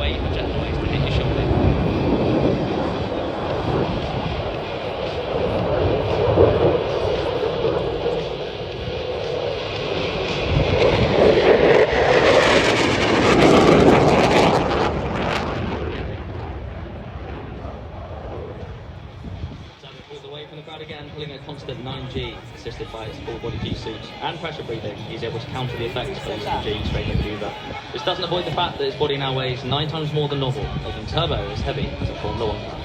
wait for jet noise to hit your shoulder. Again, pulling a constant 9G, assisted by its full-body G-suit and pressure breathing. He's able to counter the effects of the G straight maneuver. This doesn't avoid the fact that his body now weighs 9 times more than normal, making Turbo as heavy as a Formula 1 car.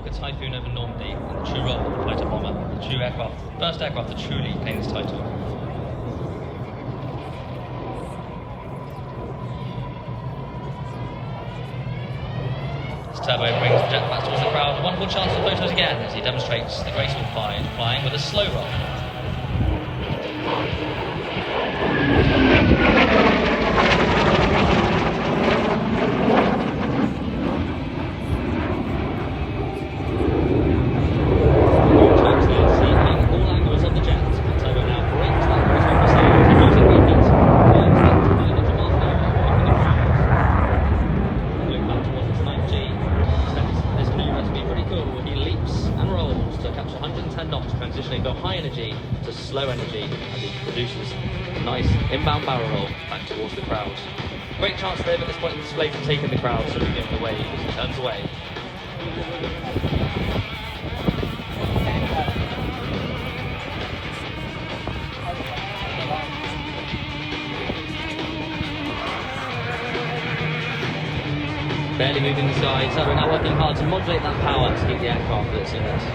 Typhoon over Normandy, and the true role of the fighter bomber, the true aircraft, first aircraft to truly claim this title. As Turbo brings the jet back towards the crowd, a wonderful chance for photos again as he demonstrates the graceful flying with a slow roll. Slow energy as he produces a nice inbound barrel roll back towards the crowd. Great chance there at this point in the display for taking the crowd, so we give him away as he turns away. Barely moving the side, so we're now working hard to modulate that power to keep the aircraft at its limits.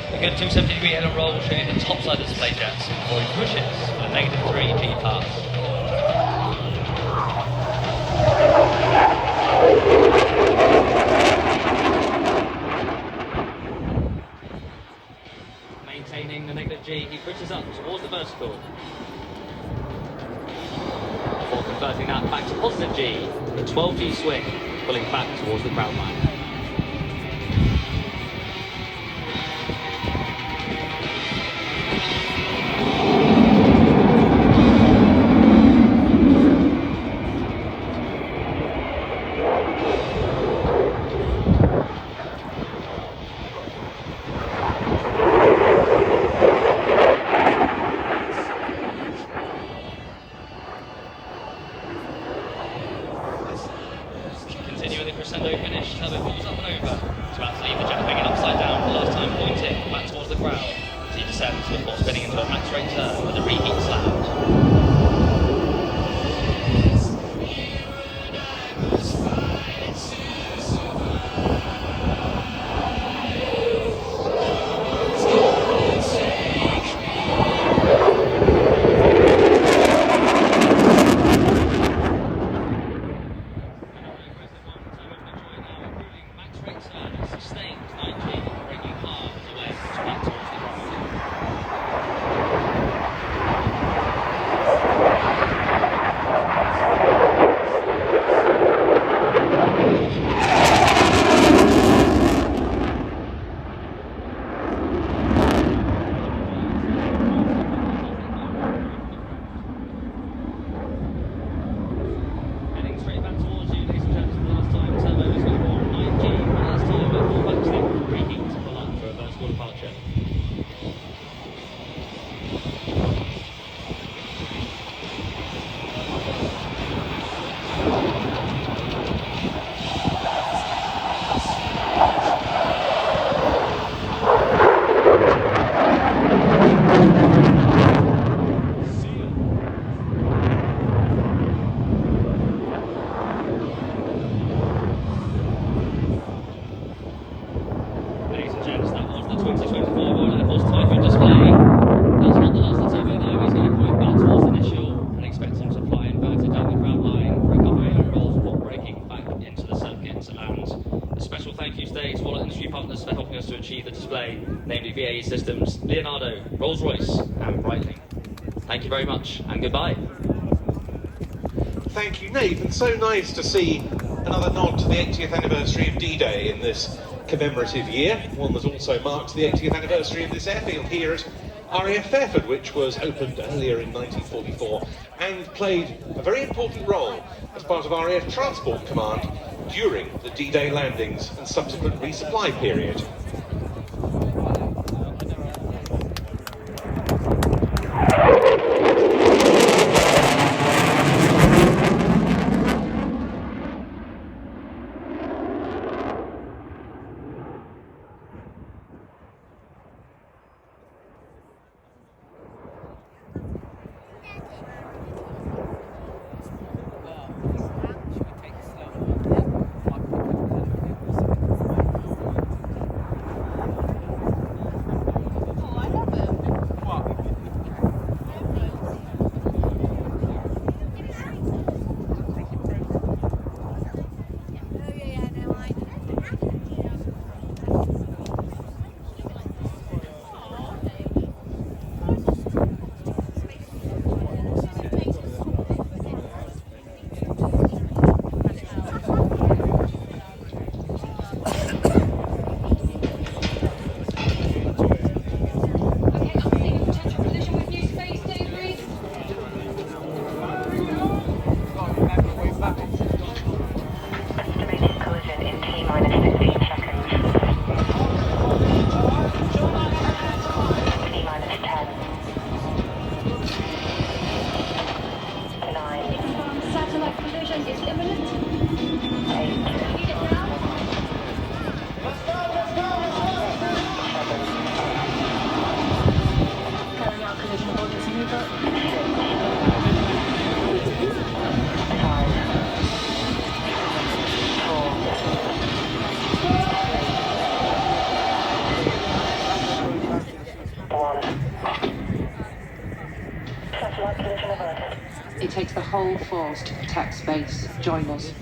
A good 270-degree end roll showing the top side of the display jets before he pushes for the -3G pass. Maintaining the -G, he pushes up towards the vertical. Before converting that back to +G, the 12G swing, pulling back towards the crowd line. Continuing the Crescendo finish, Turbo pulls up and over to about to leave the jet hanging upside down for the last time, pointing back towards the crowd as he descends before spinning into a max rate turn with a reheat slant. achieve the display, namely BAE Systems, Leonardo, Rolls-Royce and Breitling. Thank you very much and goodbye. Thank you, Nate, and so nice to see another nod to the 80th anniversary of D-Day in this commemorative year, one that also marks the 80th anniversary of this airfield here at RAF Fairford, which was opened earlier in 1944 and played a very important role as part of RAF Transport Command during the D-Day landings and subsequent resupply period. It takes the whole force to protect space. Join us.